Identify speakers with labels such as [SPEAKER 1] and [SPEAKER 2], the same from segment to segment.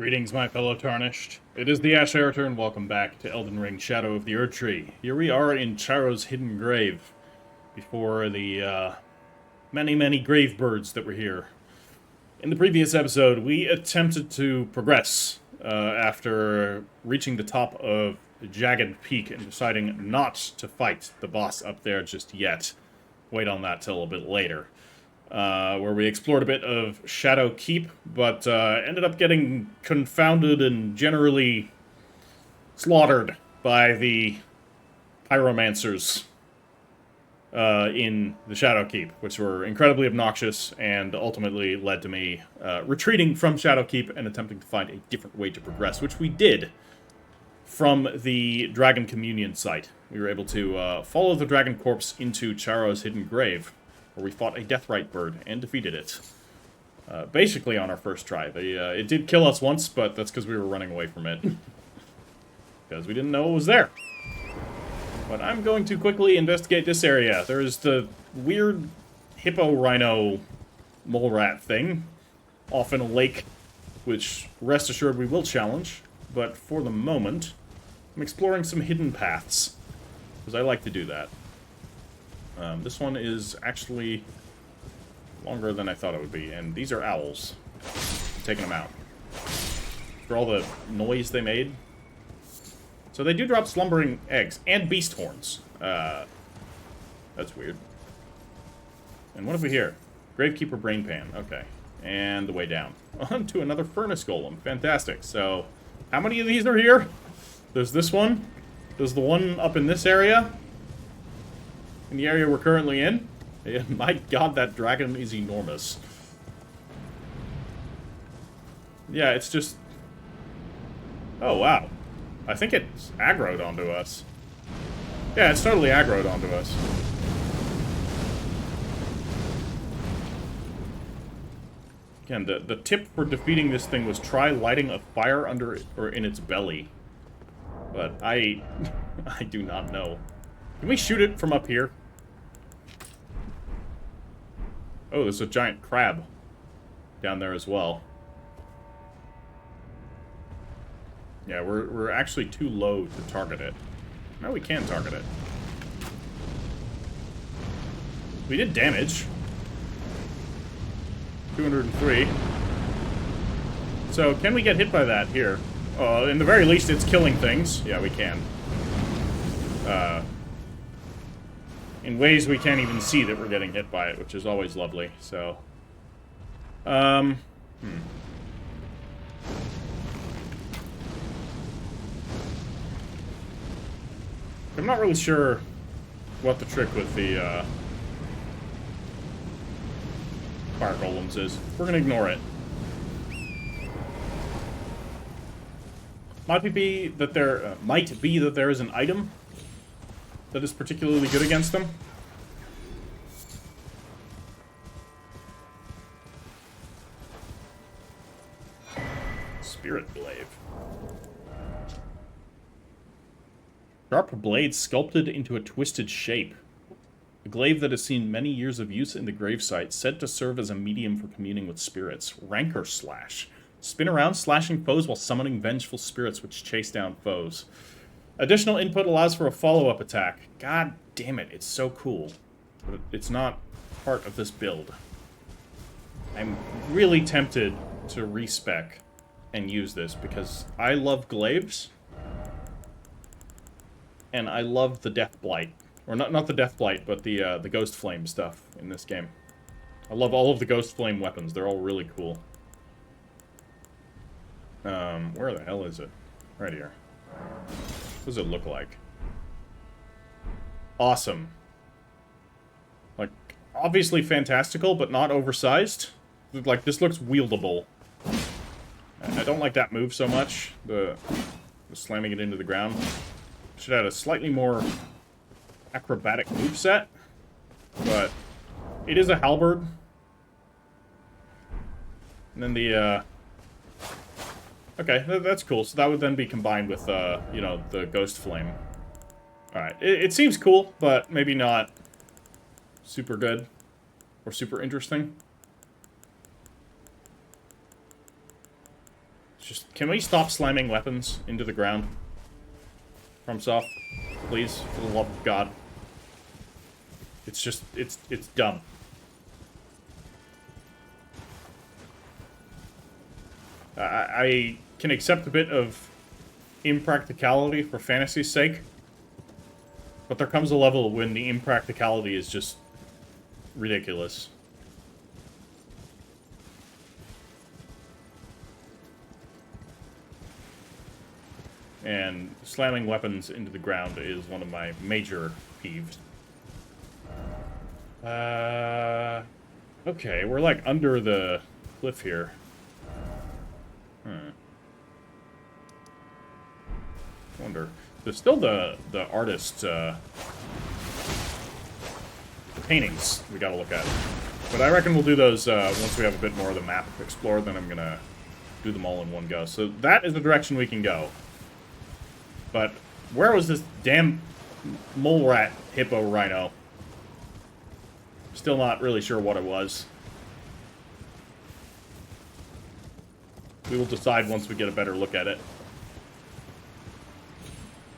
[SPEAKER 1] Greetings, my fellow Tarnished. It is the Ash Arator, and welcome back to Elden Ring Shadow of the Erdtree. Here we are in Charo's hidden grave, before the many grave birds that were here. In the previous episode, we attempted to progress after reaching the top of Jagged Peak and deciding not to fight the boss up there just yet. Wait on that till a bit later. Where we explored a bit of Shadow Keep, but ended up getting confounded and generally slaughtered by the pyromancers in the Shadow Keep, which were incredibly obnoxious and ultimately led to me retreating from Shadow Keep and attempting to find a different way to progress, which we did from the Dragon Communion site. We were able to follow the dragon corpse into Charo's hidden grave, where we fought a Deathrite bird and defeated it. Basically on our first try. It did kill us once, but that's because we were running away from it. Because we didn't know it was there. But I'm going to quickly investigate this area. There is the weird hippo-rhino mole rat thing off in a lake, which, rest assured, we will challenge. But for the moment, I'm exploring some hidden paths, because I like to do that. This one is actually longer than I thought it would be, and these are owls. I'm taking them out. For all the noise they made. So they do drop slumbering eggs, and beast horns. That's weird. And what have we here? Gravekeeper brain pan, okay. And the way down. On to another furnace golem, fantastic. So, how many of these are here? There's this one. There's the one up in this area. In the area we're currently in. My god, that dragon is enormous. Yeah, it's just... Oh, wow. I think it's aggroed onto us. Yeah, it's totally aggroed onto us. Again, the tip for defeating this thing was try lighting a fire under it, or in its belly. But I do not know. Can we shoot it from up here? Oh, there's a giant crab down there as well. Yeah, we're actually too low to target it. No, we can target it. We did damage. 203. So, can we get hit by that here? In the very least, it's killing things. Yeah, we can. In ways we can't even see that we're getting hit by it, which is always lovely, so... I'm not really sure what the trick with the, fire golems is. We're gonna ignore it. Might be that there is an item that is particularly good against them. Spirit Glaive. Sharp blade sculpted into a twisted shape. A glaive that has seen many years of use in the gravesite, said to serve as a medium for communing with spirits. Rancor Slash. Spin around, slashing foes while summoning vengeful spirits which chase down foes. Additional input allows for a follow-up attack. God damn it, it's so cool. But it's not part of this build. I'm really tempted to respec and use this because I love glaives. And I love the Death Blight. Or not the Death Blight, but the Ghost Flame stuff in this game. I love all of the Ghost Flame weapons. They're all really cool. Where the hell is it? Right here. What does it look like? Awesome. Like, obviously fantastical, but not oversized. Like, this looks wieldable. I don't like that move so much. The slamming it into the ground. Should have a slightly more acrobatic moveset. But it is a halberd. And then the, okay, that's cool. So that would then be combined with, you know, the Ghost Flame. Alright, it seems cool, but maybe not super good or super interesting. It's Just, can we stop slamming weapons into the ground? FromSoft, please, for the love of God. It's just, it's dumb. I can accept a bit of impracticality for fantasy's sake, but there comes a level when the impracticality is just ridiculous. And slamming weapons into the ground is one of my major peeves. Okay, we're like under the cliff here. Wonder. There's still the artist paintings we gotta look at. But I reckon we'll do those once we have a bit more of the map explored, then I'm gonna do them all in one go. So that is the direction we can go. But where was this damn mole rat hippo rhino? Still not really sure what it was. We will decide once we get a better look at it.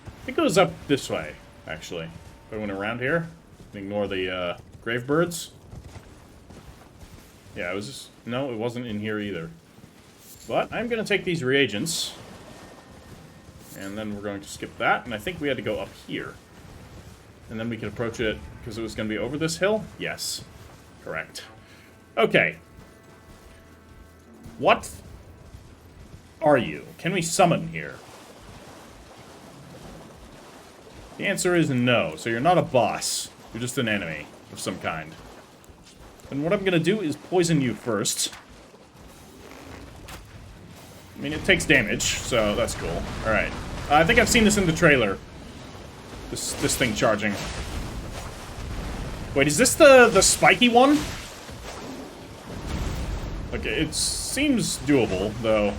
[SPEAKER 1] I think it was up this way, actually. If I went around here, ignore the grave birds. Yeah, it was just... No, it wasn't in here either. But I'm going to take these reagents. And then we're going to skip that. And I think we had to go up here. And then we can approach it because it was going to be over this hill? Yes. Correct. Okay. What are you? Can we summon here? The answer is no. So you're not a boss. You're just an enemy of some kind. And what I'm going to do is poison you first. I mean, it takes damage, so that's cool. Alright. I think I've seen this in the trailer. This thing charging. Wait, is this the spiky one? Okay, it seems doable, though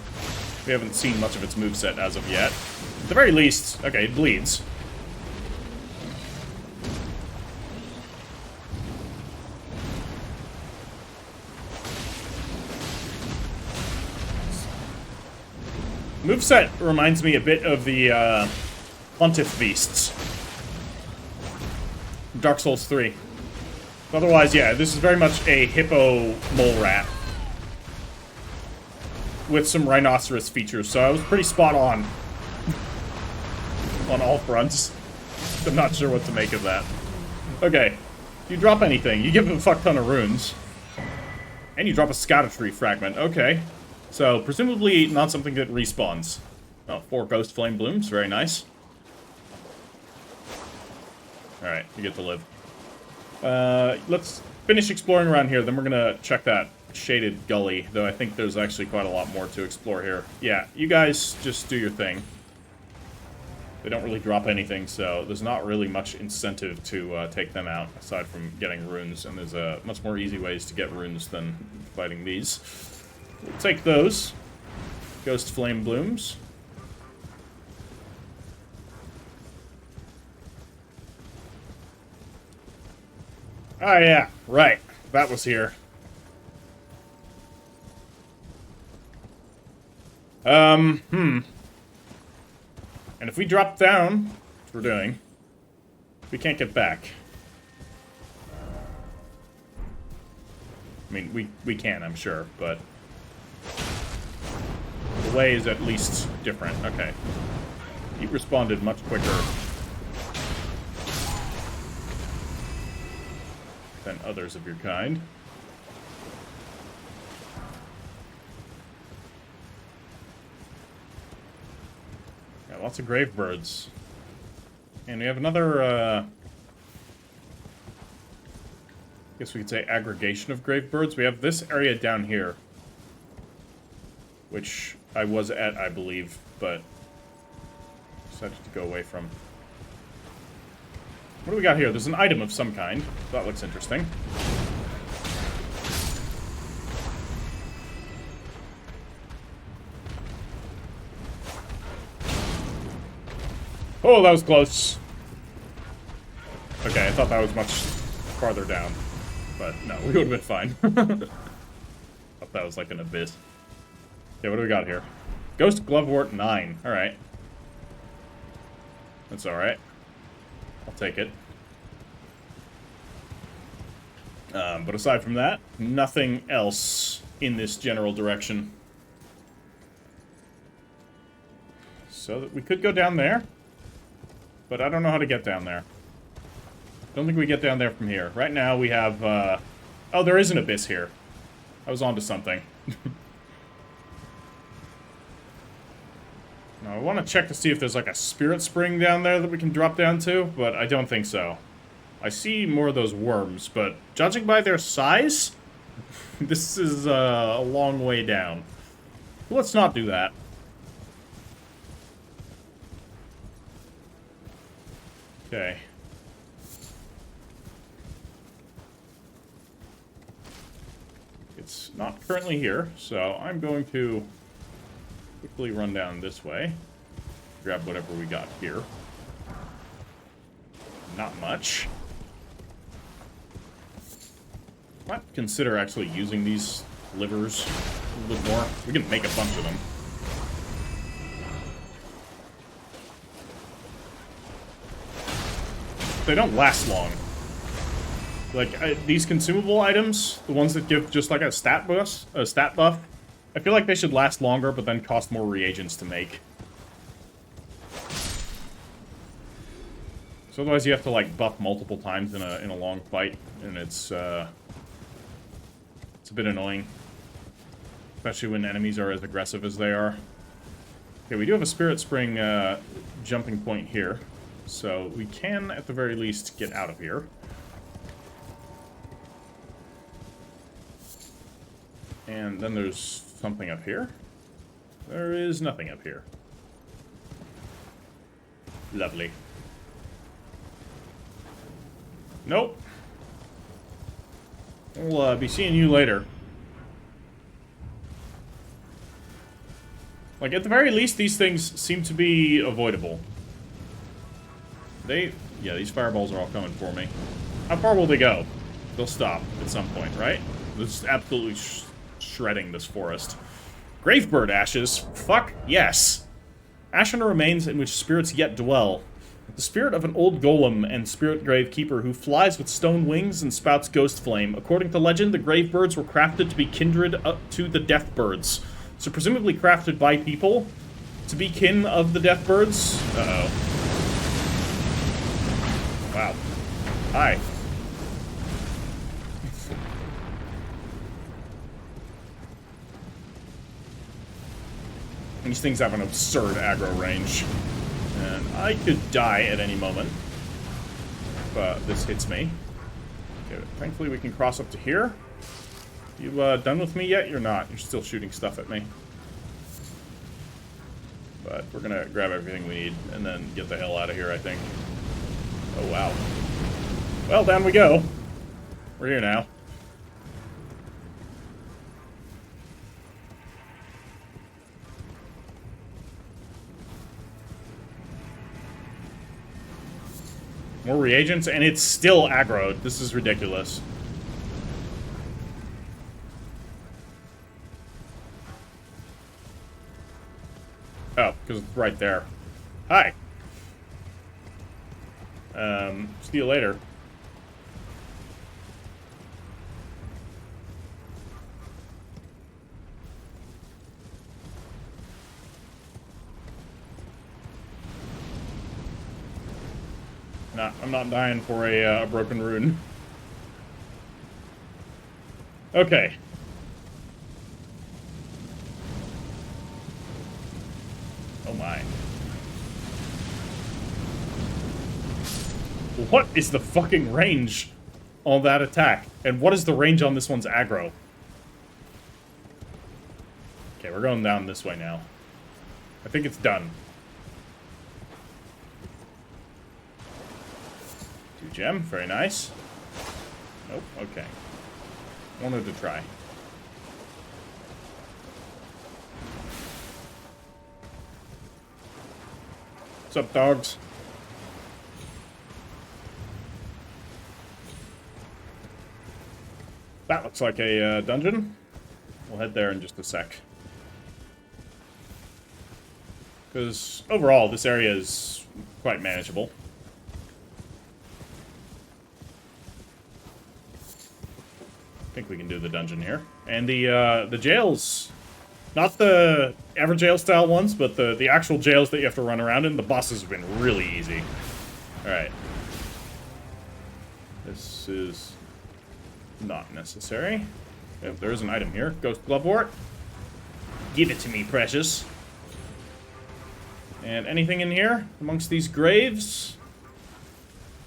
[SPEAKER 1] we haven't seen much of its moveset as of yet. At the very least, okay, it bleeds. Moveset reminds me a bit of the Pontiff Beasts. Dark Souls 3. Otherwise, yeah, this is very much a hippo mole rat. With some rhinoceros features, so I was pretty spot on all fronts. I'm not sure what to make of that. Okay, you drop anything. You give him a fuck ton of runes. And you drop a Erdtree fragment. Okay. So, presumably not something that respawns. Oh, 4 ghost flame blooms. Very nice. Alright, you get to live. Let's finish exploring around here, then we're gonna check that shaded gully, though I think there's actually quite a lot more to explore here. Yeah, you guys just do your thing. They don't really drop anything, so there's not really much incentive to take them out, aside from getting runes, and there's much more easy ways to get runes than fighting these. We'll take those. Ghost flame blooms. Oh yeah, right. That was here. And if we drop down, which we're doing, we can't get back. I mean, we can, I'm sure, but the way is at least different. Okay. He responded much quicker than others of your kind. Yeah, lots of grave birds. And we have another, I guess we could say aggregation of grave birds. We have this area down here, which I was at, I believe, but decided to go away from. What do we got here? There's an item of some kind. That looks interesting. Oh, that was close. Okay, I thought that was much farther down. But no, we would have been fine. Thought that was like an abyss. Okay, what do we got here? Ghost Glovewort 9. Alright. That's alright. I'll take it. But aside from that, nothing else in this general direction. So that we could go down there, but I don't know how to get down there. Don't think we get down there from here. Right now we have, oh, there is an abyss here. I was onto something. Now, I want to check to see if there's like a spirit spring down there that we can drop down to, but I don't think so. I see more of those worms, but judging by their size, this is a long way down. Let's not do that. Okay. It's not currently here, so I'm going to quickly run down this way. Grab whatever we got here. Not much. Might consider actually using these livers a little bit more. We can make a bunch of them. They don't last long. Like, these consumable items, the ones that give just like a stat buff, I feel like they should last longer, but then cost more reagents to make. So otherwise you have to, like, buff multiple times in a long fight, and it's a bit annoying. Especially when enemies are as aggressive as they are. Okay, we do have a Spirit Spring jumping point here. So we can, at the very least, get out of here. And then there's something up here. There is nothing up here. Lovely. Nope. We'll be seeing you later. Like, at the very least, these things seem to be avoidable. Yeah, these fireballs are all coming for me. How far will they go? They'll stop at some point, right? This is absolutely shredding this forest. Gravebird ashes? Fuck yes. Ashen remains in which spirits yet dwell. The spirit of an old golem and spirit grave keeper who flies with stone wings and spouts ghost flame. According to legend, the gravebirds were crafted to be kindred to the deathbirds. So presumably crafted by people to be kin of the deathbirds. Uh-oh. Wow. Hi. These things have an absurd aggro range. And I could die at any moment. But this hits me. Okay, thankfully we can cross up to here. You done with me yet? You're not. You're still shooting stuff at me. But we're gonna grab everything we need and then get the hell out of here, I think. Oh, wow. Well, down we go. We're here now. More reagents, and it's still aggroed. This is ridiculous. Oh, because it's right there. Hi. See you later. Nah, I'm not dying for a broken rune. Okay. Oh my. What is the fucking range on that attack? And what is the range on this one's aggro? Okay, we're going down this way now. I think it's done. 2 gem, very nice. Nope, okay. Wanted to try. What's up, dogs? That looks like a dungeon. We'll head there in just a sec. Because overall, this area is quite manageable. I think we can do the dungeon here. And the jails, not the Everjail style ones, but the actual jails that you have to run around in, the bosses have been really easy. Alright. This is not necessary. Yep, there is an item here. Ghost Glovewort. Give it to me, precious. And anything in here amongst these graves?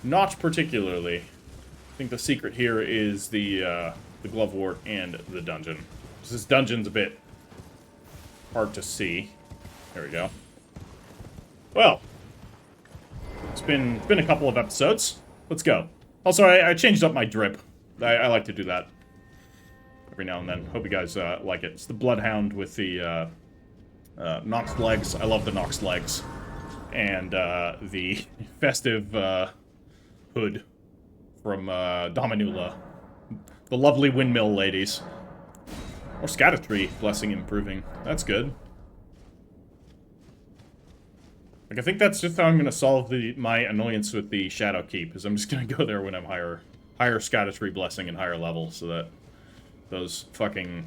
[SPEAKER 1] Not particularly. I think the secret here is the Glovewort and the dungeon. This dungeon's a bit hard to see. There we go. Well, it's been a couple of episodes. Let's go. Also, I changed up my drip. I like to do that every now and then. Hope you guys like it. It's the Bloodhound with the Noxed legs. I love the Noxed legs. And the festive hood from Dominula. The lovely windmill ladies. Or Erdtree blessing improving. That's good. Like, I think that's just how I'm gonna solve my annoyance with the Shadow Keep, is I'm just gonna go there when I'm higher Erdtree blessing and higher level, so that those fucking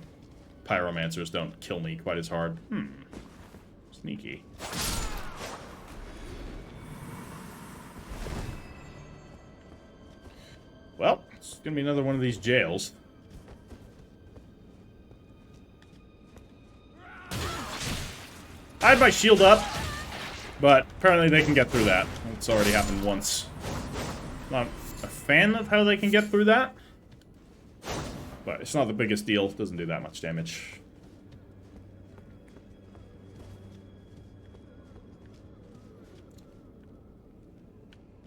[SPEAKER 1] pyromancers don't kill me quite as hard. Sneaky. Well, it's gonna be another one of these jails. I had my shield up, but apparently they can get through that. It's already happened once. Not a fan of how they can get through that, but it's not the biggest deal. It doesn't do that much damage.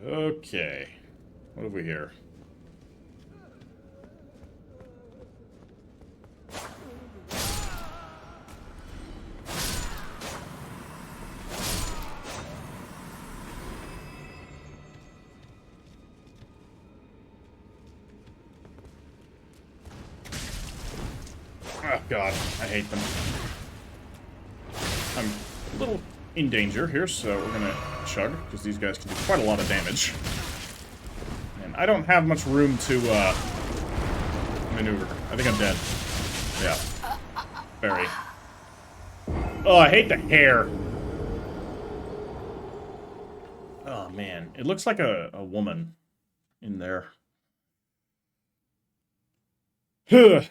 [SPEAKER 1] Okay. What have we here? Oh god, I hate them. I'm a little in danger here, so we're gonna chug, because these guys can do quite a lot of damage. And I don't have much room to maneuver. I think I'm dead. Yeah. Very. Oh, I hate the hair. Oh man, it looks like a woman in there. Huh.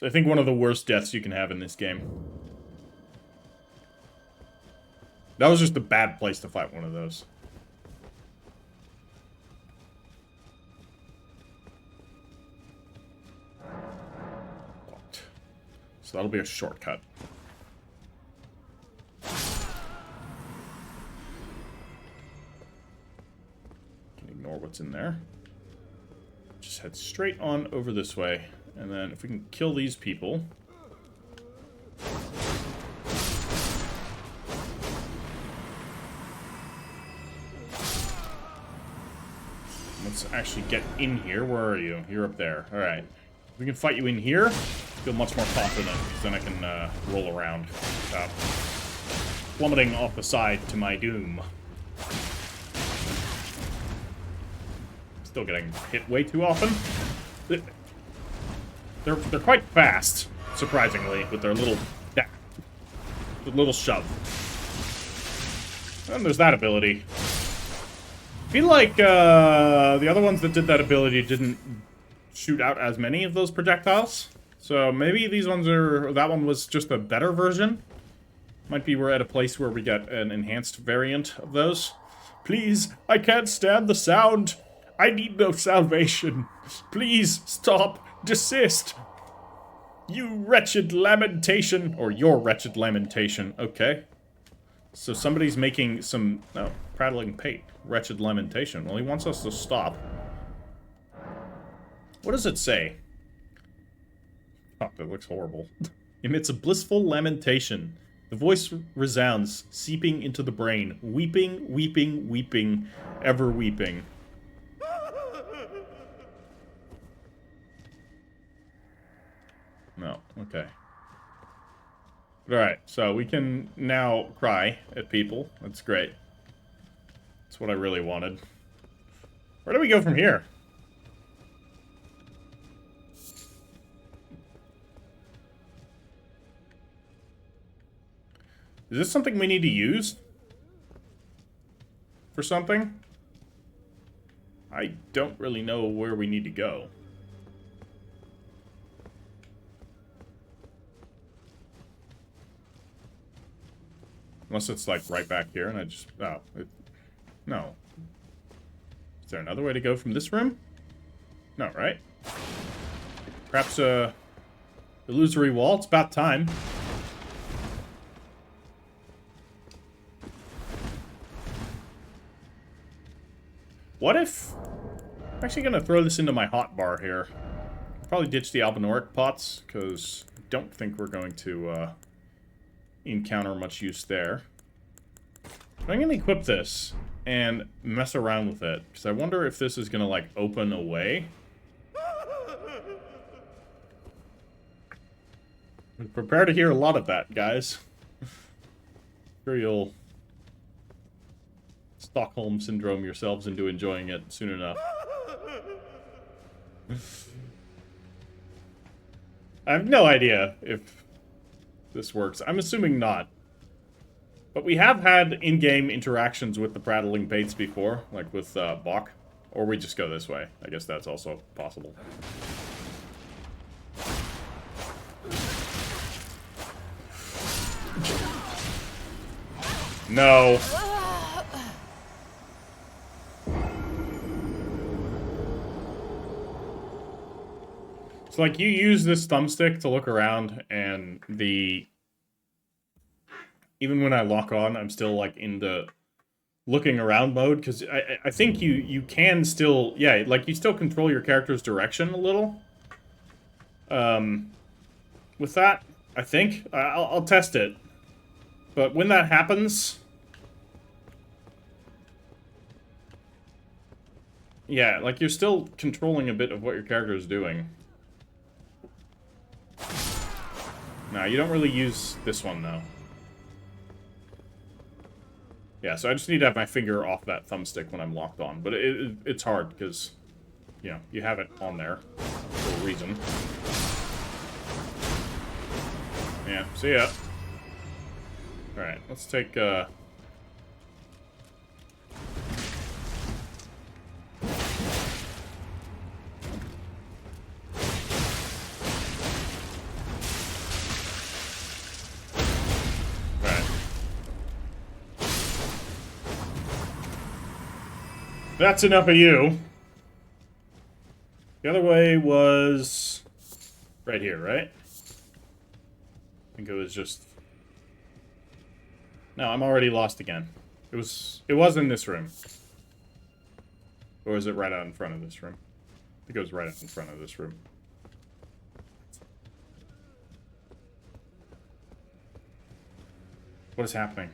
[SPEAKER 1] I think one of the worst deaths you can have in this game. That was just a bad place to fight one of those. So that'll be a shortcut. Can ignore what's in there. Just head straight on over this way. And then if we can kill these people. Let's actually get in here. Where are you? You're up there. Alright. If we can fight you in here, I feel much more confident, because then I can roll around without plummeting off the side to my doom. Still getting hit way too often. They're quite fast, surprisingly, with their little shove. And there's that ability. I feel like the other ones that did that ability didn't shoot out as many of those projectiles. So maybe these ones that one was just a better version. Might be we're at a place where we get an enhanced variant of those. Please, I can't stand the sound. I need no salvation. Please, stop. Desist! You wretched lamentation. Or your wretched lamentation. Okay. So somebody's making some... No, prattling pate. Wretched lamentation. Well, he wants us to stop. What does it say? Oh, that looks horrible. Emits a blissful lamentation. The voice resounds, seeping into the brain. Weeping, weeping, weeping, ever weeping. No, okay. Alright, so we can now cry at people. That's great. That's what I really wanted. Where do we go from here? Is this something we need to use? For something? I don't really know where we need to go. Unless it's, like, right back here, and I just... Oh. No. Is there another way to go from this room? No, right? Perhaps a illusory wall? It's about time. What if... I'm actually going to throw this into my hotbar here. Probably ditch the albinoric pots, because I don't think we're going to encounter much use there. I'm going to equip this and mess around with it, because I wonder if this is going to, like, open a way. Prepare to hear a lot of that, guys. Sure you'll Stockholm Syndrome yourselves into enjoying it soon enough. I have no idea if this works. I'm assuming not. But we have had in-game interactions with the prattling baits before, like with Bach. Or we just go this way. I guess that's also possible. No. So, like, you use this thumbstick to look around, and even when I lock on, I'm still, like, in the looking around mode, because I think you can still, yeah, like, you still control your character's direction a little. With that, I think. I'll test it. But when that happens... Yeah, like, you're still controlling a bit of what your character is doing. No, you don't really use this one, though. Yeah, so I just need to have my finger off that thumbstick when I'm locked on. But it's hard, because, you know, you have it on there for a reason. Yeah, see ya. Alright, let's take, That's enough of you. The other way was right here, right? I think it was just... No, I'm already lost again. It was in this room. Or is it right out in front of this room? I think it was right out in front of this room. What is happening?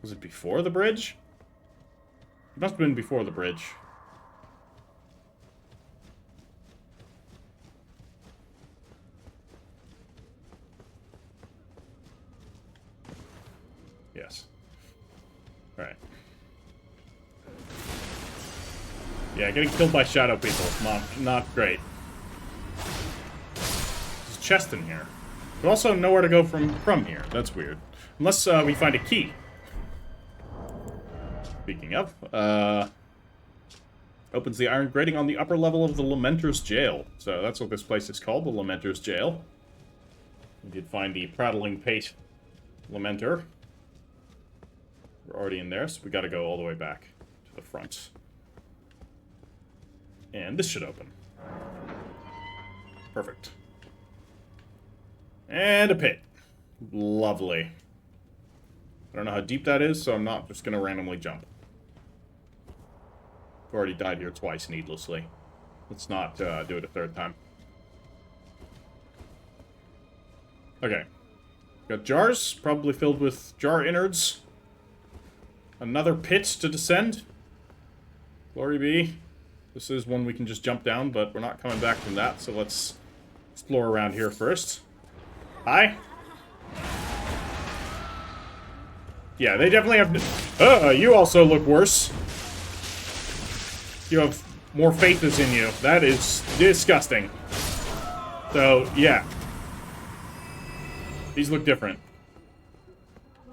[SPEAKER 1] Was it before the bridge? It must have been before the bridge. Yes. Alright. Yeah, getting killed by shadow people. Not great. There's a chest in here. But also nowhere to go from here. That's weird. Unless we find a key. Speaking of, opens the iron grating on the upper level of the Lamenter's Jail. So that's what this place is called, the Lamenter's Jail. We did find the prattling pate Lamenter. We're already in there, so we gotta go all the way back to the front. And this should open. Perfect. And a pit. Lovely. I don't know how deep that is, so I'm not just gonna randomly jump. I've already died here twice needlessly. Let's not do it a third time. Okay. Got jars, probably filled with jar innards. Another pit to descend. Glory be. This is one we can just jump down, but we're not coming back from that, so let's explore around here first. Hi. Yeah, they definitely have... you also look worse. You have more faces in you. That is disgusting. So, yeah. These look different.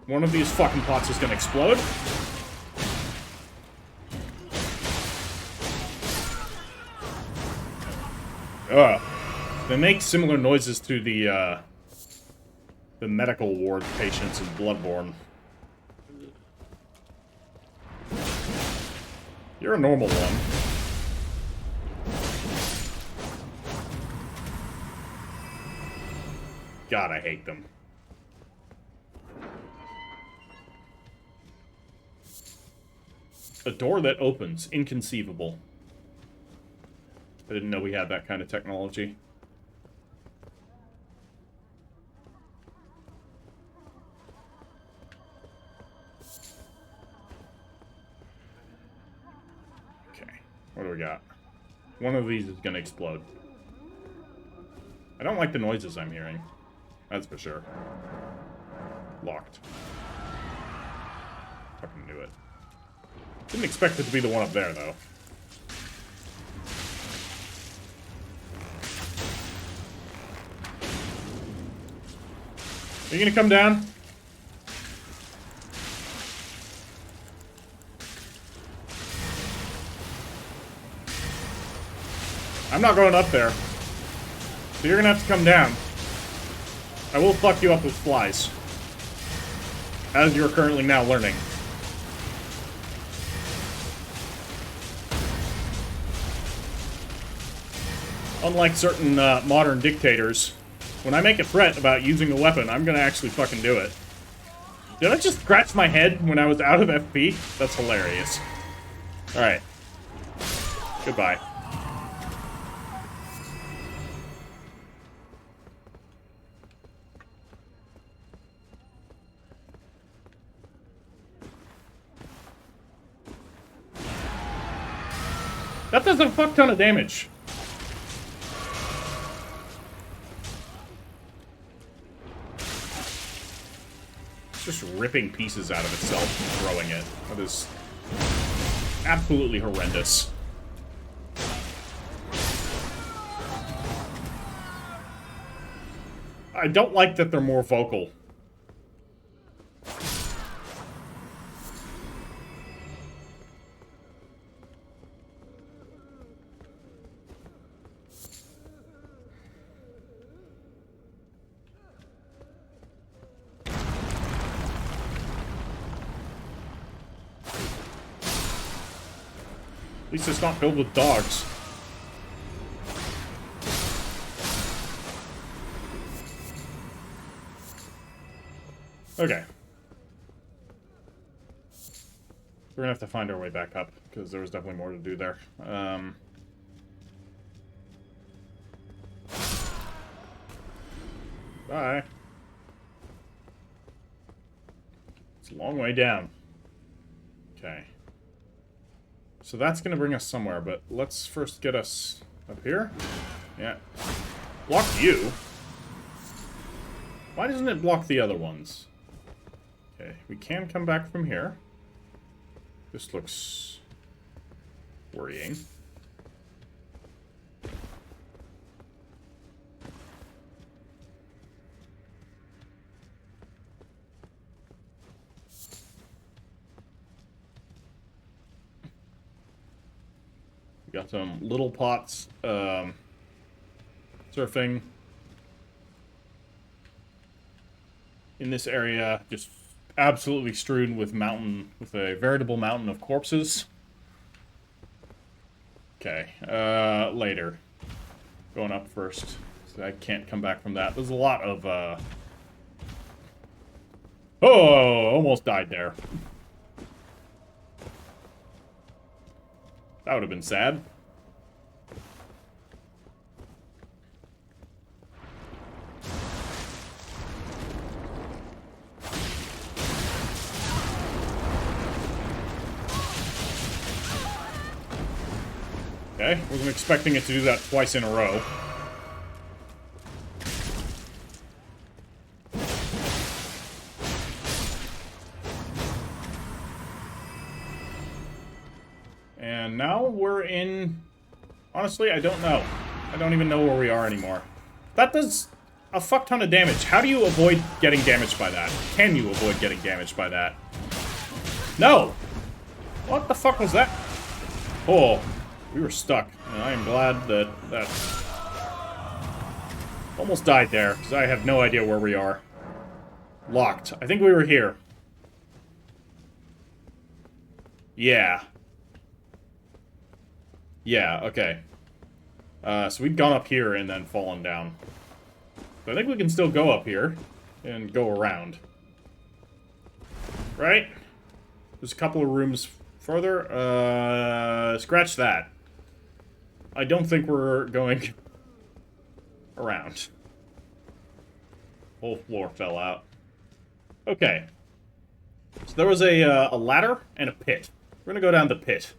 [SPEAKER 1] One of these fucking pots is gonna explode. They make similar noises to the medical ward patients in Bloodborne. You're a normal one. God, I hate them. A door that opens. Inconceivable. I didn't know we had that kind of technology. Okay, what do we got? One of these is gonna explode. I don't like the noises I'm hearing. That's for sure. Locked. Fucking knew it. Didn't expect it to be the one up there, though. Are you gonna come down? I'm not going up there. So you're gonna have to come down. I will fuck you up with flies. As you're currently now learning. Unlike certain modern dictators, when I make a threat about using a weapon, I'm gonna actually fucking do it. Did I just scratch my head when I was out of FP? That's hilarious. Alright. Goodbye. That does a fuck ton of damage. It's just ripping pieces out of itself and throwing it. That is absolutely horrendous. I don't like that they're more vocal. At least it's not filled with dogs. Okay. We're gonna have to find our way back up, because there was definitely more to do there. Bye. It's a long way down. Okay. So that's going to bring us somewhere, but let's first get us up here. Yeah. Block you? Why doesn't it block the other ones? Okay, we can come back from here. This looks worrying. Got some little pots, surfing in this area, just absolutely strewn with a veritable mountain of corpses. Okay, later. Going up first. So I can't come back from that. There's a lot of, oh, almost died there. That would have been sad. Okay, wasn't expecting it to do that twice in a row. And now we're in... Honestly, I don't know. I don't even know where we are anymore. That does a fuck ton of damage. How do you avoid getting damaged by that? Can you avoid getting damaged by that? No! What the fuck was that? Oh, we were stuck. And I am glad that that... Almost died there, because I have no idea where we are. Locked. I think we were here. Yeah. Yeah, okay. So we've gone up here and then fallen down. But I think we can still go up here and go around. Right? There's a couple of rooms further. Scratch that. I don't think we're going around. Whole floor fell out. Okay. So there was a ladder and a pit. We're gonna go down the pit.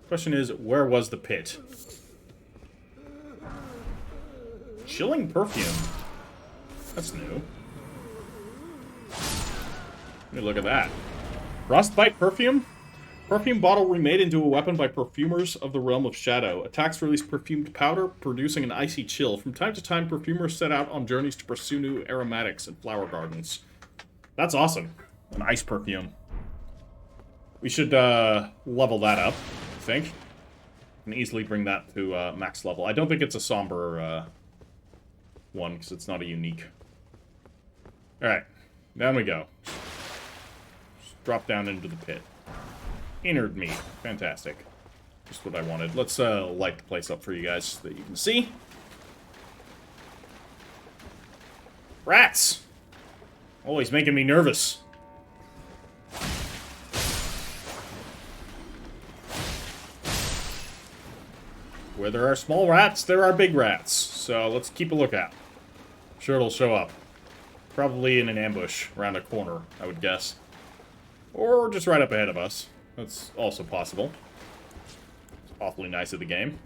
[SPEAKER 1] Question is, where was the pit? Chilling perfume. That's new. Let me look at that. Frostbite perfume? Perfume bottle remade into a weapon by perfumers of the realm of shadow. Attacks release perfumed powder, producing an icy chill. From time to time, perfumers set out on journeys to pursue new aromatics and flower gardens. That's awesome. An ice perfume. We should level that up, I think. Can easily bring that to max level. I don't think it's a somber one, because it's not a unique. Alright, down we go. Just drop down into the pit. Innered meat. Fantastic. Just what I wanted. Let's light the place up for you guys so that you can see. Rats! Always making me nervous. Where there are small rats, there are big rats. So let's keep a lookout. Sure it'll show up. Probably in an ambush around a corner, I would guess. Or just right up ahead of us. That's also possible. It's awfully nice of the game.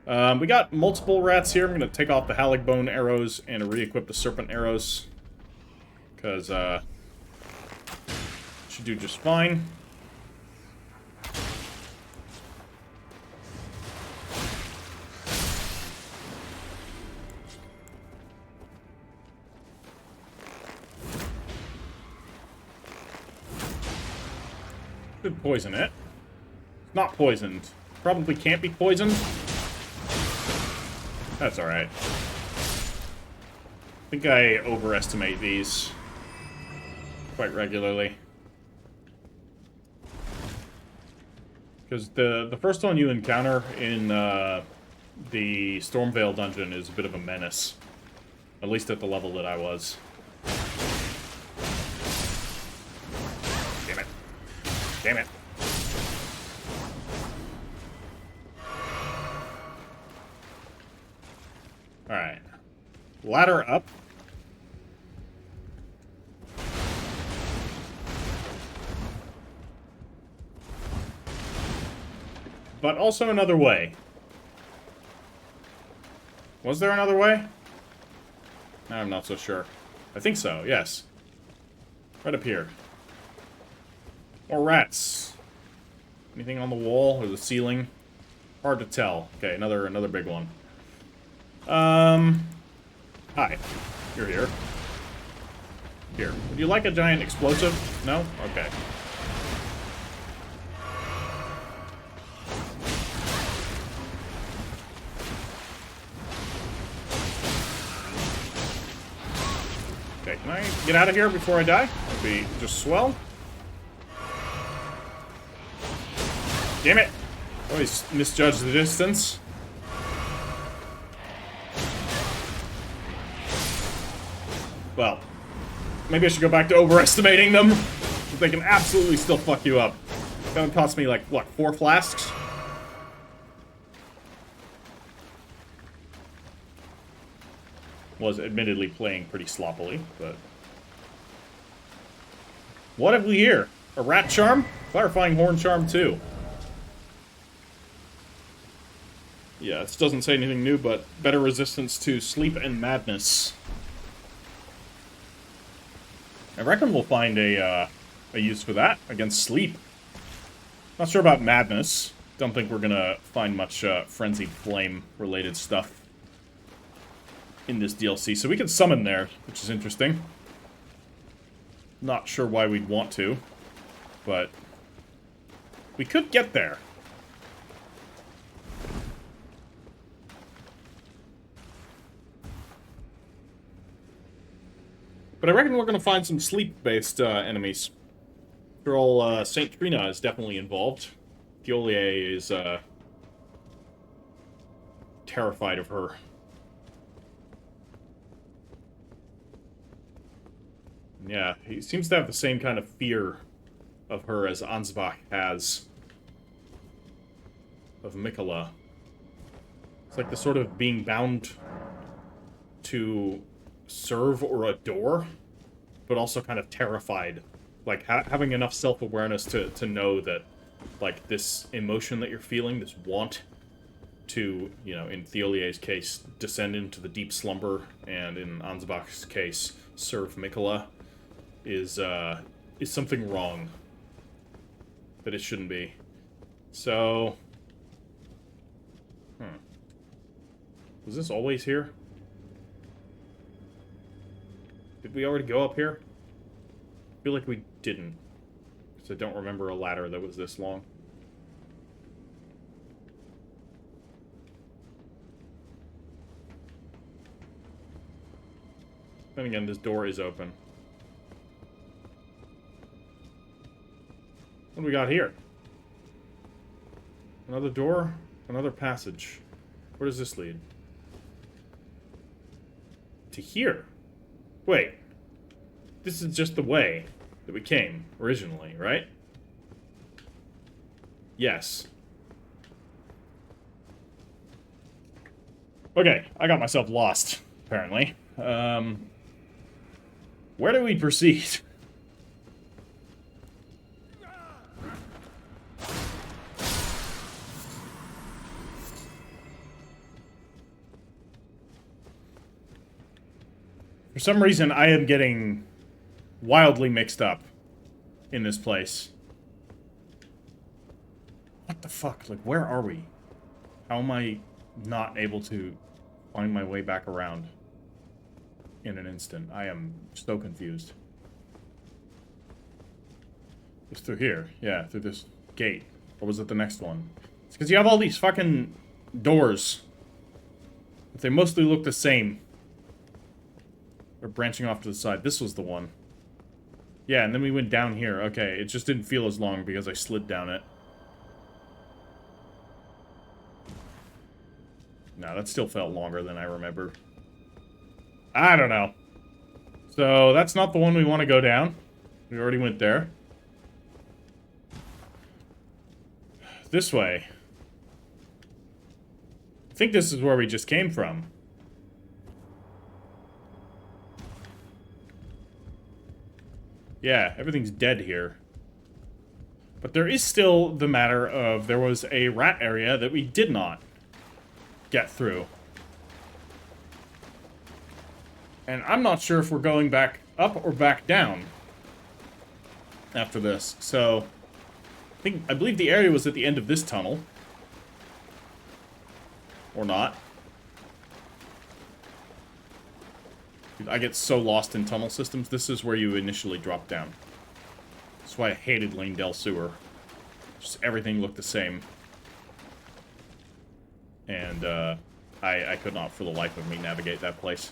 [SPEAKER 1] We got multiple rats here. I'm going to take off the Haligbone arrows and re-equip the serpent arrows. Because, should do just fine. Could poison it. Not poisoned. Probably can't be poisoned. That's alright. I think I overestimate these quite regularly. Because the first one you encounter in the Stormveil dungeon is a bit of a menace. At least at the level that I was. Damn it. Damn it. Alright. Ladder up. But also another way. Was there another way? I'm not so sure. I think so, yes. Right up here. More rats. Anything on the wall or the ceiling? Hard to tell. Okay, another big one. Hi. You're here. Here. Would you like a giant explosive? No? Okay. Okay, can I get out of here before I die? That'd be just swell. Damn it! Always misjudge the distance. Well, maybe I should go back to overestimating them. They can absolutely still fuck you up. That would cost me, like, what, 4 flasks? Was admittedly playing pretty sloppily, but... What have we here? A rat charm? Clarifying horn charm, too. Yeah, this doesn't say anything new, but better resistance to sleep and madness. I reckon we'll find a use for that against sleep. Not sure about madness. Don't think we're gonna find much frenzied flame related stuff in this DLC. So we can summon there, which is interesting. Not sure why we'd want to, but we could get there. But I reckon we're going to find some sleep-based enemies. After all, Saint Trina is definitely involved. Thiolier is terrified of her. Yeah, he seems to have the same kind of fear of her as Ansbach has of Mikola. It's like the sort of being bound to serve or adore, but also kind of terrified. Like, having enough self-awareness to know that, like, this emotion that you're feeling, this want to, you know, in Thiolier's case, descend into the deep slumber, and in Ansbach's case, serve Mikola, is something wrong. That it shouldn't be. So... Was this always here? Did we already go up here? I feel like we didn't. Because I don't remember a ladder that was this long. Then again, this door is open. What do we got here? Another door? Another passage. Where does this lead? To here. Wait. This is just the way that we came originally, right? Yes. Okay, I got myself lost, apparently. Where do we proceed? For some reason, I am getting wildly mixed up in this place. What the fuck? Like, where are we? How am I not able to find my way back around in an instant? I am so confused. It's through here. Yeah, through this gate. Or was it the next one? It's because you have all these fucking doors. But they mostly look the same. Or branching off to the side. This was the one. Yeah, and then we went down here. Okay, it just didn't feel as long because I slid down it. No, that still felt longer than I remember. I don't know. So, that's not the one we want to go down. We already went there. This way. I think this is where we just came from. Yeah, everything's dead here. But there is still the matter of there was a rat area that we did not get through. And I'm not sure if we're going back up or back down after this. So, I believe the area was at the end of this tunnel. Or not. I get so lost in tunnel systems. This is where you initially drop down. That's why I hated Lane Del Sewer. Just everything looked the same. And, I could not for the life of me navigate that place.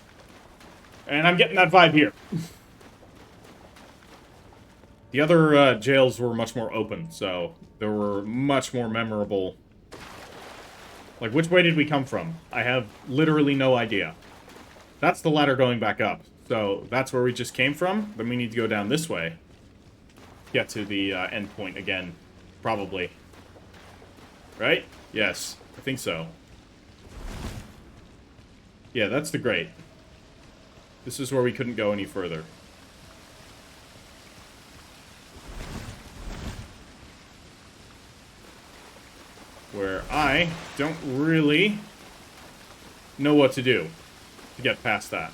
[SPEAKER 1] And I'm getting that vibe here. The other, jails were much more open, so there were much more memorable... Like, which way did we come from? I have literally no idea. That's the ladder going back up. So, that's where we just came from. Then we need to go down this way. Get to the end point again. Probably. Right? Yes. I think so. Yeah, that's the grate. This is where we couldn't go any further. where I don't really know what to do to get past that.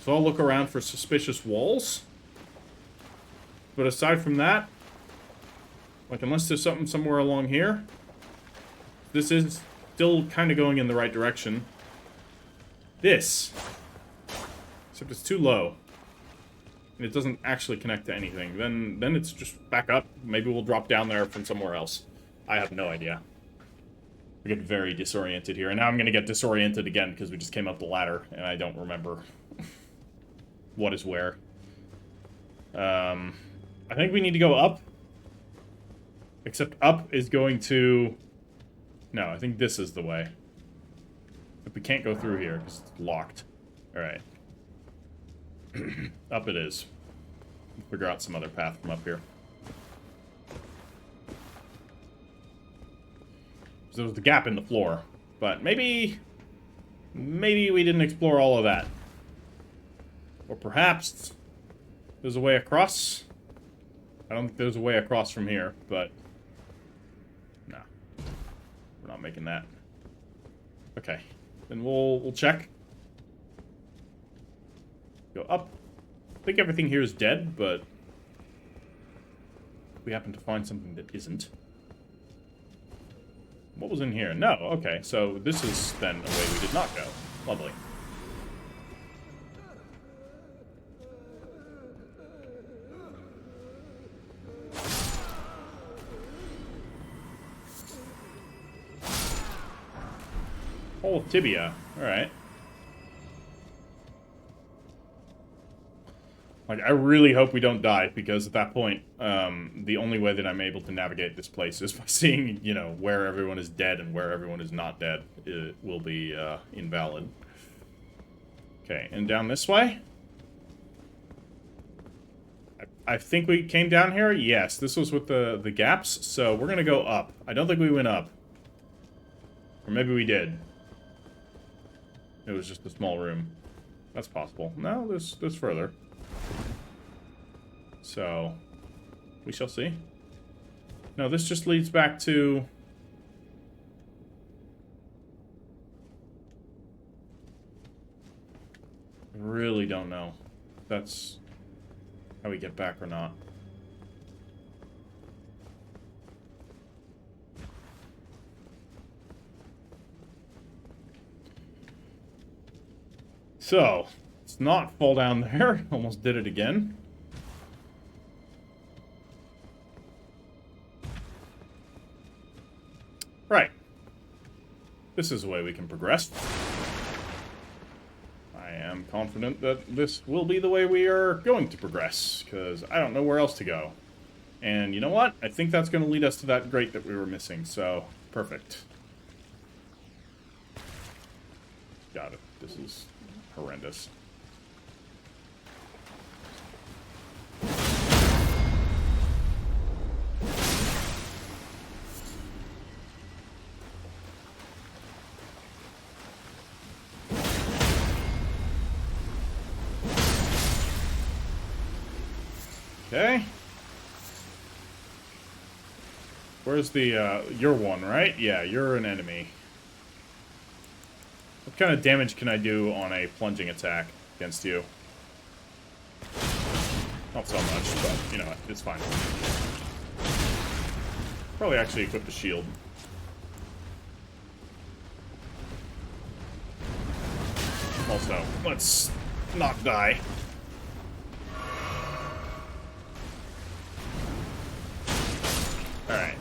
[SPEAKER 1] So I'll look around for suspicious walls. But aside from that, like, unless there's something somewhere along here, this is still kind of going in the right direction. This. Except it's too low. And it doesn't actually connect to anything. Then it's just back up. Maybe we'll drop down there from somewhere else. I have no idea. I get very disoriented here. And now I'm going to get disoriented again because we just came up the ladder. And I don't remember what is where. I think we need to go up. Except up is going to... No, I think this is the way. But we can't go through here because it's locked. Alright. Up it is. We'll figure out some other path from up here. So there was the gap in the floor. But maybe we didn't explore all of that. Or perhaps there's a way across. I don't think there's a way across from here, but... No. We're not making that. Okay. Then we'll check. Go up. I think everything here is dead, but... we happen to find something that isn't. What was in here? No, okay. So this is then a way we did not go. Lovely. Hole of tibia. Alright. Like, I really hope we don't die, because at that point, the only way that I'm able to navigate this place is by seeing, you know, where everyone is dead and where everyone is not dead. It will be invalid. Okay, and down this way? I think we came down here? Yes, this was with the gaps, so we're gonna go up. I don't think we went up. Or maybe we did. It was just a small room. That's possible. No, there's further. So, we shall see. No, this just leads back to... I really don't know if that's how we get back or not. So, let's not fall down there. Almost did it again. Right. This is the way we can progress. I am confident that this will be the way we are going to progress, because I don't know where else to go. And you know what? I think that's going to lead us to that grate that we were missing, so perfect. Got it. This is horrendous. Okay. Where's the, you're one, right? Yeah, you're an enemy. What kind of damage can I do on a plunging attack against you? Not so much, but, you know, it's fine. Probably actually equip the shield. Also, let's not die. Alright.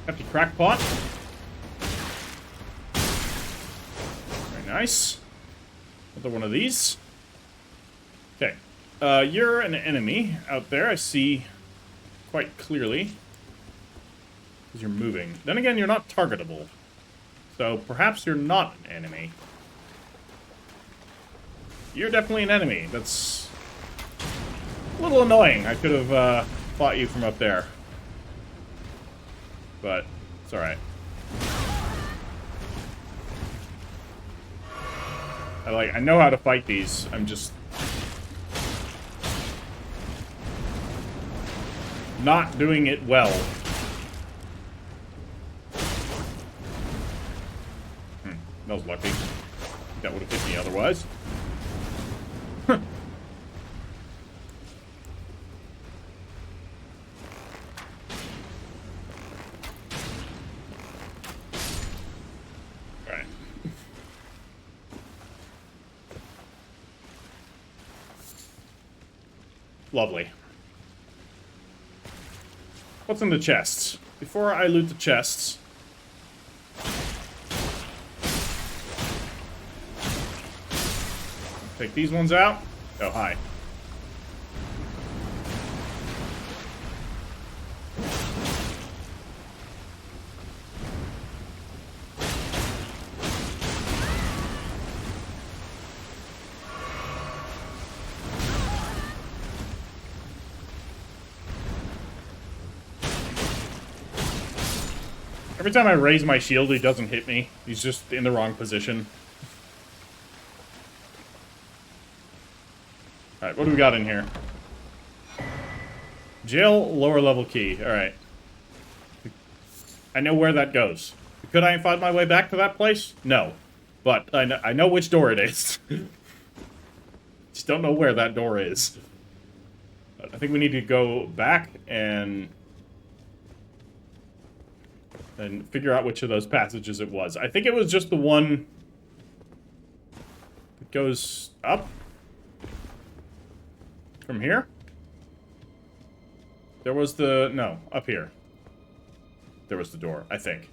[SPEAKER 1] Empty crackpot. Very nice. Another one of these. Okay. You're an enemy out there, I see quite clearly. Because you're moving. Then again, you're not targetable. So perhaps you're not an enemy. You're definitely an enemy. That's a little annoying. I could have fought you from up there. but it's alright. I know how to fight these. I'm just not doing it well. That was lucky. That would have hit me otherwise. Alright. Lovely. What's in the chests? Before I loot the chests... Take these ones out. Oh, hi. Every time I raise my shield, he doesn't hit me. He's just in the wrong position. Alright, what do we got in here? Jail, lower level key. Alright. I know where that goes. Could I find my way back to that place? No. But I know which door it is. Just don't know where that door is. But I think we need to go back and figure out which of those passages it was. I think it was just the one that goes up. From here? There was the... No, up here. There was the door, I think.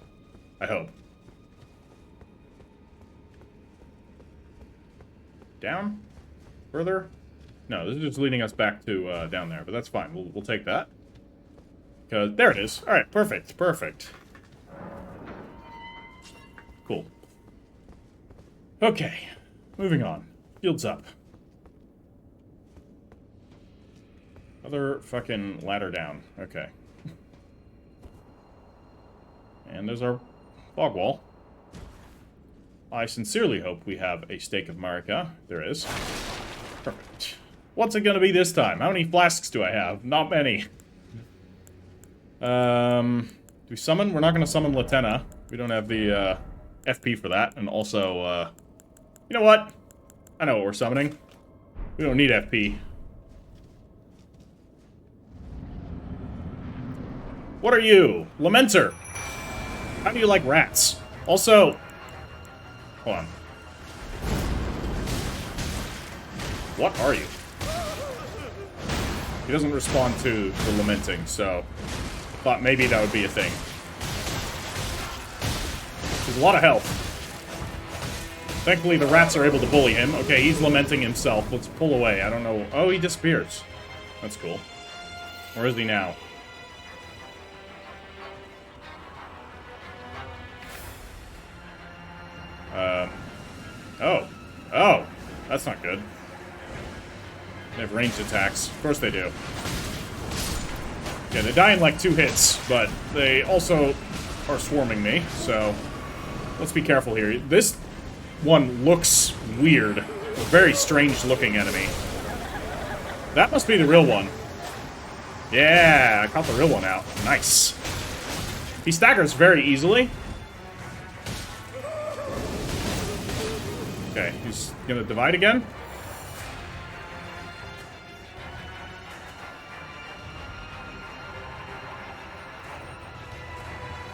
[SPEAKER 1] I hope. Down? Further? No, this is just leading us back to down there, but that's fine. We'll take that. Because there it is. Alright, perfect, perfect. Cool. Okay, moving on. Shields up. Other fucking ladder down. Okay. And there's our fog wall. I sincerely hope we have a stake of Marika. There is. Perfect. What's it gonna be this time? How many flasks do I have? Not many. Do we summon? We're not gonna summon Latenna. We don't have the FP for that. And also, you know what? I know what we're summoning. We don't need FP. What are you? Lamenter! How do you like rats? Also... Hold on. What are you? He doesn't respond to the lamenting, so... I thought maybe that would be a thing. There's a lot of health. Thankfully, the rats are able to bully him. Okay, he's lamenting himself. Let's pull away. I don't know... Oh, he disappears. That's cool. Where is he now? Oh. Oh. That's not good. They have ranged attacks. Of course they do. Yeah, they die in like 2 hits, but they also are swarming me, so let's be careful here. This one looks weird. A very strange looking enemy. That must be the real one. Yeah, I caught the real one out. Nice. He staggers very easily. Okay, he's gonna divide again.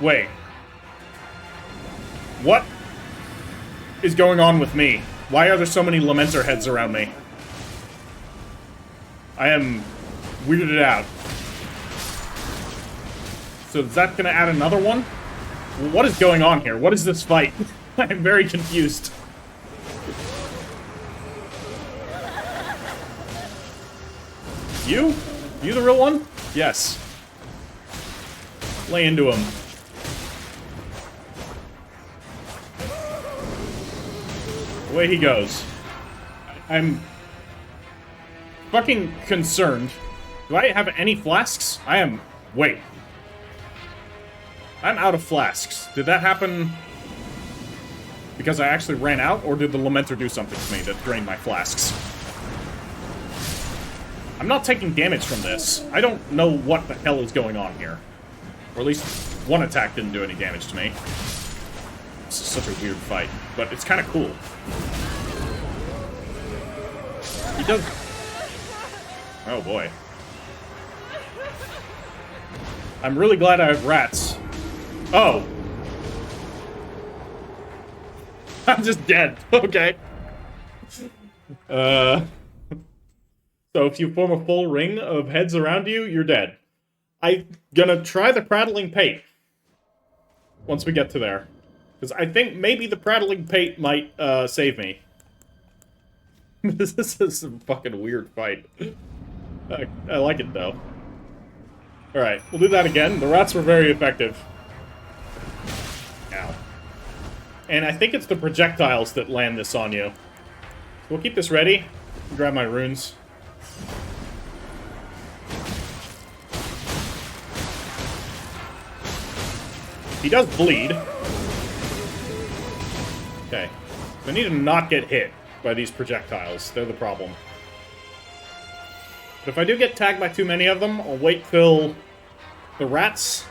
[SPEAKER 1] Wait. What is going on with me? Why are there so many Lamenter heads around me? I am weirded out. So is that gonna add another one? What is going on here? What is this fight? I am very confused. You? You the real one? Yes. Lay into him. Away he goes. I'm fucking concerned. Do I have any flasks? I am... Wait. I'm out of flasks. Did that happen because I actually ran out, or did the Lamenter do something to me that drained my flasks? I'm not taking damage from this. I don't know what the hell is going on here. Or at least one attack didn't do any damage to me. This is such a weird fight, but it's kind of cool. He does... Oh boy. I'm really glad I have rats. Oh. I'm just dead. Okay. So if you form a full ring of heads around you, you're dead. I'm gonna try the prattling pate. Once we get to there. Because I think maybe the prattling pate might save me. This is a fucking weird fight. I like it, though. Alright, we'll do that again. The rats were very effective. Ow. And I think it's the projectiles that land this on you. So we'll keep this ready. Grab my runes. He does bleed. Okay. I need to not get hit by these projectiles. They're the problem. But if I do get tagged by too many of them, I'll wait till the rats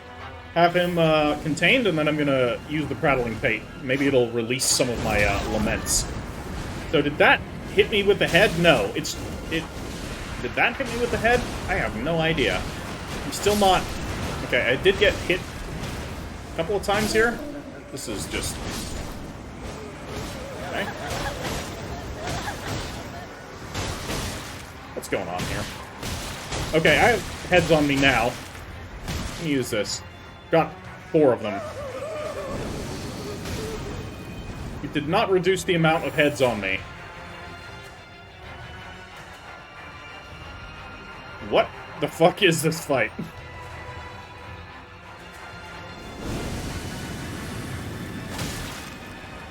[SPEAKER 1] have him contained, and then I'm gonna use the prattling pate. Maybe it'll release some of my laments. So did that hit me with the head? No. Did that hit me with the head? I have no idea. I'm still not... Okay, I did get hit a couple of times here. This is just... Okay. What's going on here? Okay, I have heads on me now. Let me use this. Got 4 of them. It did not reduce the amount of heads on me. What the fuck is this fight?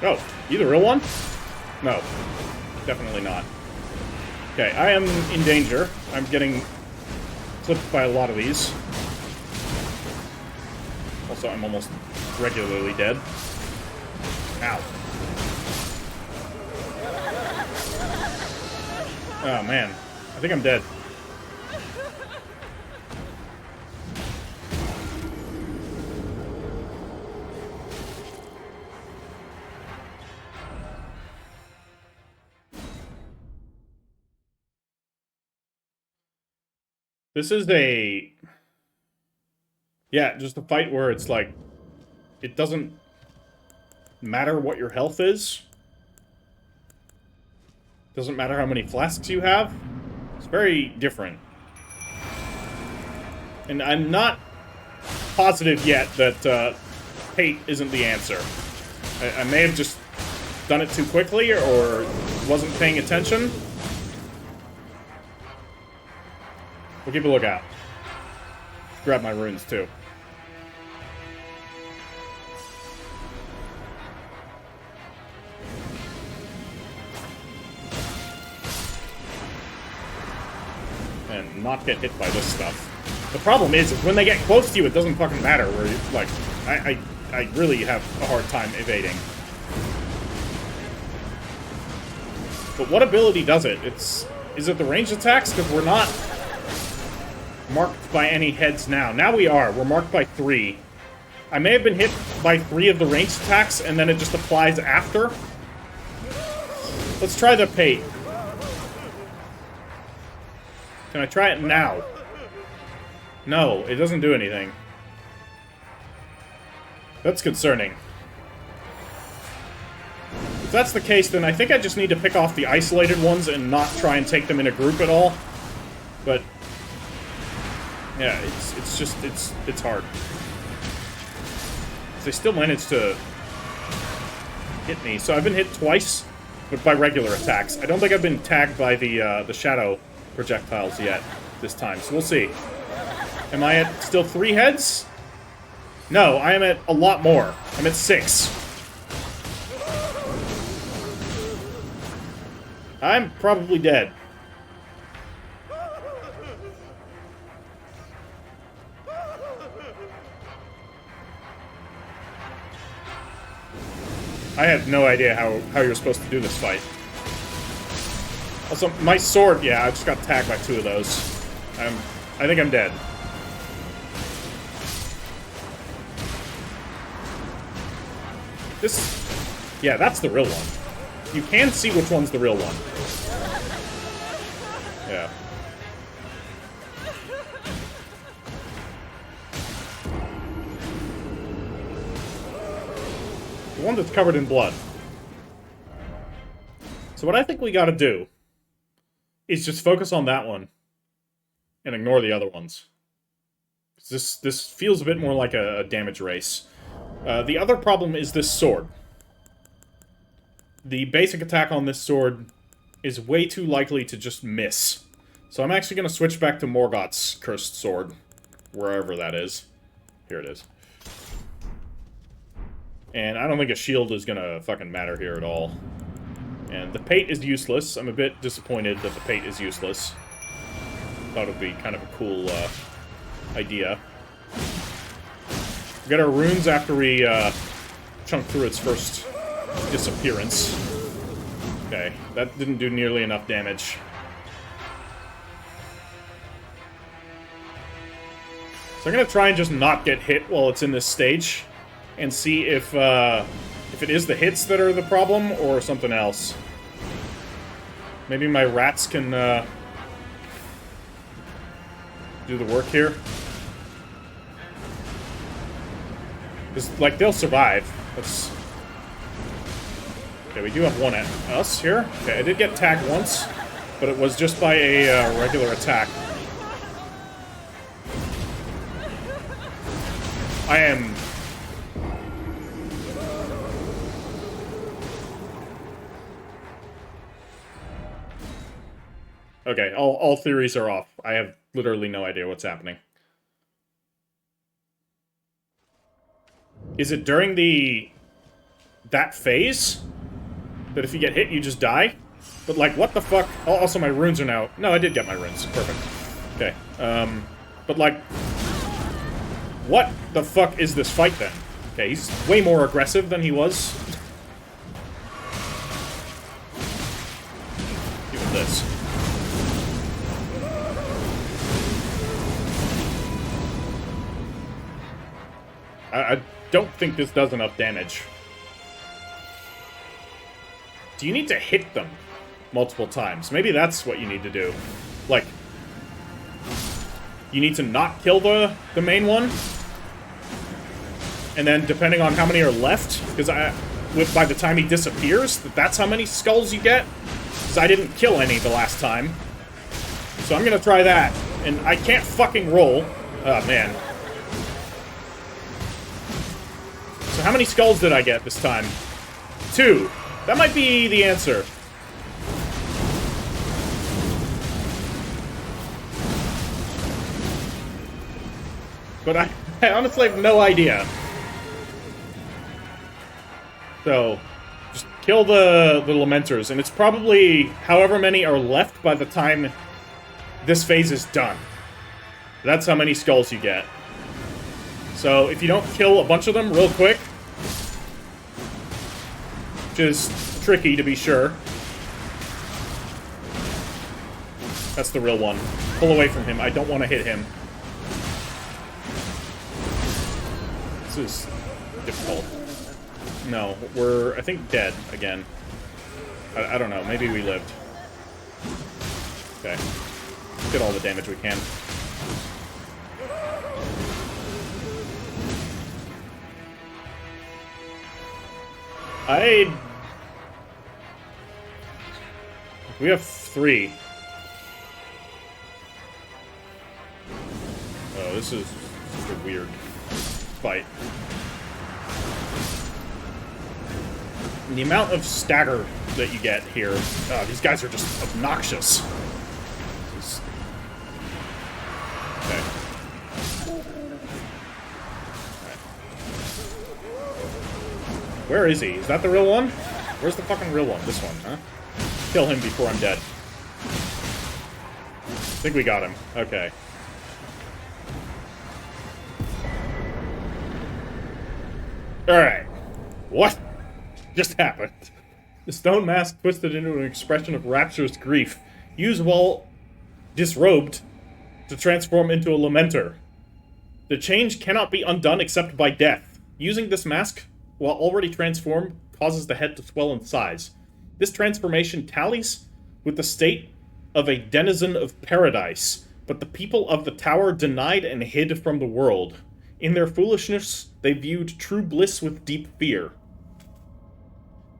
[SPEAKER 1] Oh, you the real one? No, definitely not. Okay, I am in danger. I'm getting clipped by a lot of these. Also, I'm almost regularly dead. Ow. Oh, man. I think I'm dead. This is a... Yeah, just a fight where it's like... It doesn't matter what your health is. Doesn't matter how many flasks you have. It's very different. And I'm not positive yet that hate isn't the answer. I may have just done it too quickly or wasn't paying attention. We'll keep a lookout. Grab my runes, too. And not get hit by this stuff. The problem is when they get close to you, it doesn't fucking matter. Where you, like, I really have a hard time evading. But what ability does it? Is it the ranged attacks? Because we're not marked by any heads now. Now we are. We're marked by 3. I may have been hit by 3 of the ranged attacks, and then it just applies after. Let's try the pate. Can I try it now? No, it doesn't do anything. That's concerning. If that's the case, then I think I just need to pick off the isolated ones and not try and take them in a group at all. But... yeah, it's hard. They still managed to hit me. So I've been hit twice, but by regular attacks. I don't think I've been tagged by the shadow projectiles yet this time. So we'll see. Am I at still 3 heads? No, I am at a lot more. I'm at 6. I'm probably dead. I had no idea how you're supposed to do this fight. Also, my sword, yeah, I just got attacked by 2 of those. I think I'm dead. Yeah, that's the real one. You can see which one's the real one. Yeah. The one that's covered in blood. So what I think we gotta do is just focus on that one and ignore the other ones. This feels a bit more like a damage race. The other problem is this sword. The basic attack on this sword is way too likely to just miss. So I'm actually going to switch back to Morgoth's cursed sword, wherever that is. Here it is. And I don't think a shield is going to fucking matter here at all. And the pate is useless. I'm a bit disappointed that the pate is useless. Thought it would be kind of a cool idea. We got our runes after we chunk through its first disappearance. Okay, that didn't do nearly enough damage. So I'm gonna try and just not get hit while it's in this stage, and see if it is the hits that are the problem or something else. Maybe my rats can do the work here. Because, like, they'll survive. Let's... Okay, we do have one at us here. Okay, I did get tagged once, but it was just by a regular attack. I am... Okay, all theories are off. I have literally no idea what's happening. Is it during that phase? That if you get hit, you just die? But, like, what the fuck? Oh, also, my runes are now... No, I did get my runes. Perfect. Okay. But, like... What the fuck is this fight, then? Okay, he's way more aggressive than he was. Even this. I don't think this does enough damage. Do you need to hit them multiple times? Maybe that's what you need to do. Like, you need to not kill the main one, and then depending on how many are left, because by the time he disappears, that's how many skulls you get. Because I didn't kill any the last time, so I'm gonna try that, and I can't fucking roll. Oh man. So how many skulls did I get this time? 2. That might be the answer. But I honestly have no idea. So, just kill the Lamenters, and it's probably however many are left by the time this phase is done. That's how many skulls you get. So, if you don't kill a bunch of them real quick, which is tricky to be sure. That's the real one. Pull away from him. I don't want to hit him. This is difficult. No, we're, I think, dead again. I don't know. Maybe we lived. Okay. Let's get all the damage we can. We have 3. Oh, this is such a weird fight. And the amount of stagger that you get here, these guys are just obnoxious. Okay. Where is he? Is that the real one? Where's the fucking real one? This one, huh? Kill him before I'm dead. I think we got him. Okay. Alright. What? just happened? The stone mask twisted into an expression of rapturous grief. Used while disrobed to transform into a lamenter. The change cannot be undone except by death. Using this mask, while already transformed, causes the head to swell in size. This transformation tallies with the state of a denizen of paradise, but the people of the tower denied and hid from the world. In their foolishness, they viewed true bliss with deep fear.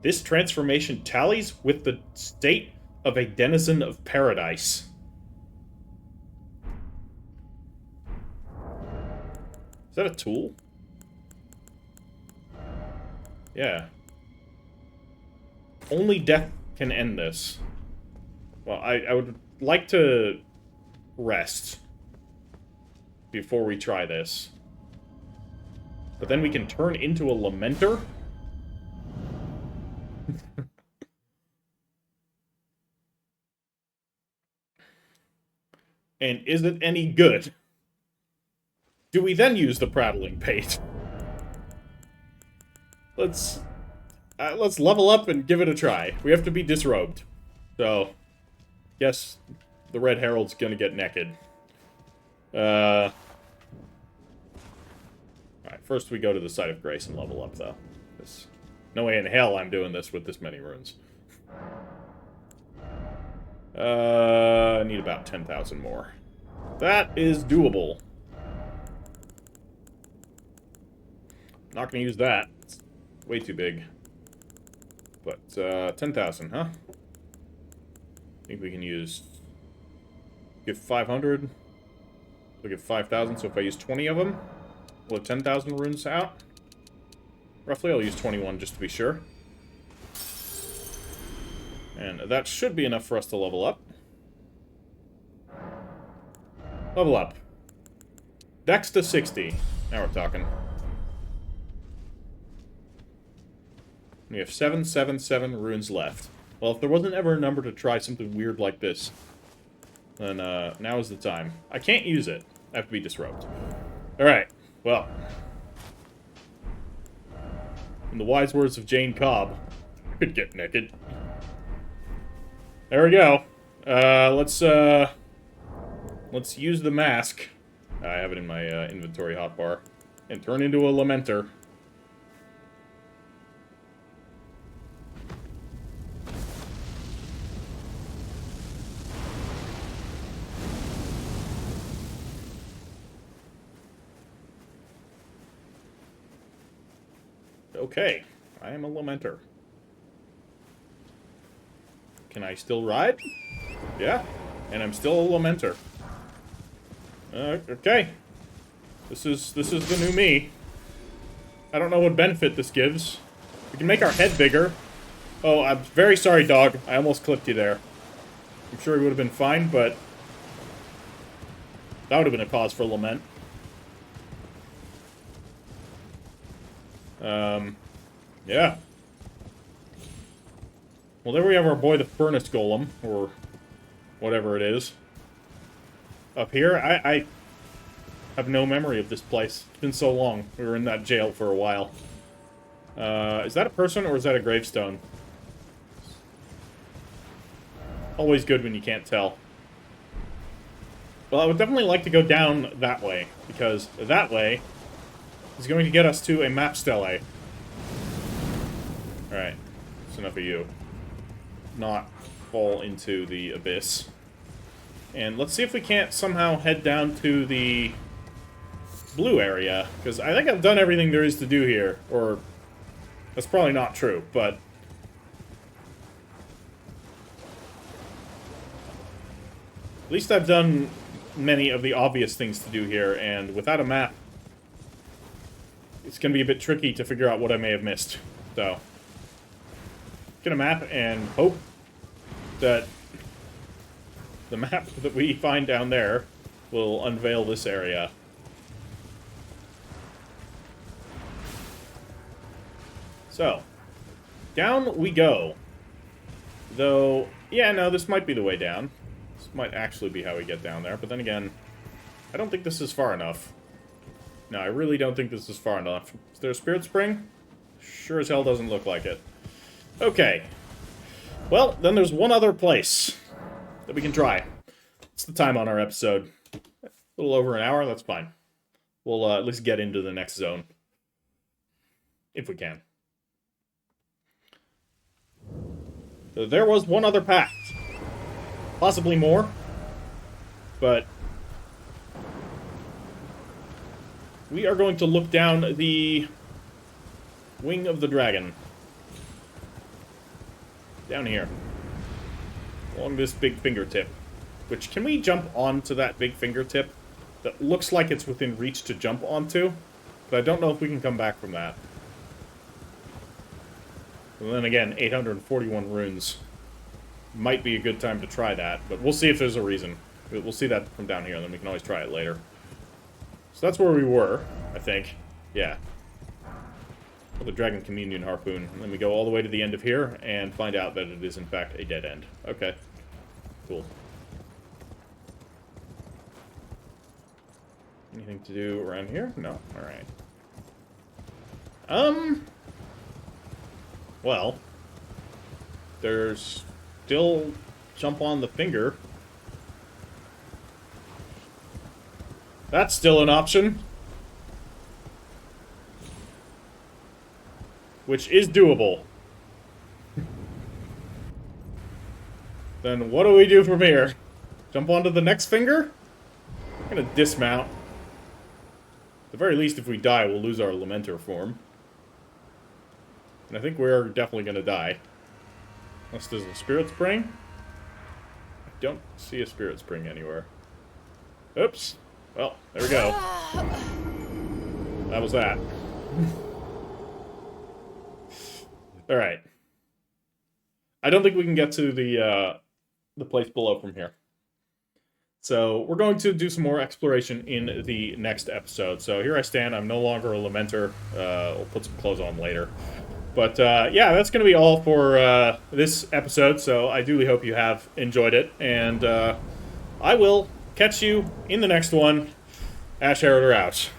[SPEAKER 1] This transformation tallies with the state of a denizen of paradise. Is that a tool? Yeah. Only death can end this. Well, I would like to rest before we try this. But then we can turn into a lamenter? And is it any good? Do we then use the prattling pate? Let's level up and give it a try. We have to be disrobed. So, yes, the Red Herald's gonna get naked. Alright, first we go to the Site of Grace and level up, though. There's no way in hell I'm doing this with this many runes. I need about 10,000 more. That is doable. Not gonna use that. It's way too big. But, 10,000, huh? I think we can use... Get 500. We'll get 5,000, so if I use 20 of them, we'll have 10,000 runes out. Roughly, I'll use 21 just to be sure. And that should be enough for us to level up. Level up. Dex to 60. Now we're talking. We have 777 runes left. Well, if there wasn't ever a number to try something weird like this, then now is the time. I can't use it. I have to be disrobed. Alright, well. In the wise words of Jane Cobb, I could get naked. There we go. Let's use the mask. I have it in my inventory hotbar. And turn into a lamenter. Okay, I am a lamenter. Can I still ride? Yeah, and I'm still a lamenter. Okay. This is the new me. I don't know what benefit this gives. We can make our head bigger. Oh, I'm very sorry, dog. I almost clipped you there. I'm sure he would have been fine, but that would have been a cause for lament. Yeah. Well, there we have our boy, the Furnace Golem, or whatever it is. Up here, I have no memory of this place. It's been so long. We were in that jail for a while. Is that a person, or is that a gravestone? Always good when you can't tell. Well, I would definitely like to go down that way, because that way is going to get us to a map stele. Alright, that's enough of you. Not fall into the abyss. And let's see if we can't somehow head down to the blue area, because I think I've done everything there is to do here. Or, that's probably not true, but... At least I've done many of the obvious things to do here, and without a map, it's going to be a bit tricky to figure out what I may have missed. So, get a map and hope that the map that we find down there will unveil this area. So, down we go. Though, yeah, no, this might be the way down. This might actually be how we get down there, but then again, I don't think this is far enough. No, I really don't think this is far enough. Is there a spirit spring? Sure as hell doesn't look like it. Okay. Well, then there's one other place that we can try. What's the time on our episode? A little over an hour? That's fine. We'll at least get into the next zone. If we can. So there was one other path. Possibly more. But we are going to look down the wing of the dragon. Down here. Along this big fingertip. Which, can we jump onto that big fingertip? That looks like it's within reach to jump onto. But I don't know if we can come back from that. And then again, 841 runes. Might be a good time to try that, but we'll see if there's a reason. We'll see that from down here, and then we can always try it later. So that's where we were, I think. Yeah. The Dragon Communion Harpoon. And then we go all the way to the end of here, and find out that it is in fact a dead end. Okay. Cool. Anything to do around here? No. Alright. Well, there's still jump on the finger. That's still an option. Which is doable. Then what do we do from here? Jump onto the next finger? I'm gonna dismount. At the very least, if we die, we'll lose our Lamenter form. And I think we're definitely gonna die. Unless there's a Spirit Spring? I don't see a Spirit Spring anywhere. Oops. Well, there we go. That was that. Alright. I don't think we can get to the place below from here. So, we're going to do some more exploration in the next episode. So, here I stand. I'm no longer a Lamenter. We'll put some clothes on later. But, yeah, that's going to be all for this episode. So, I duly hope you have enjoyed it. And I will catch you in the next one. Ash Herald are out.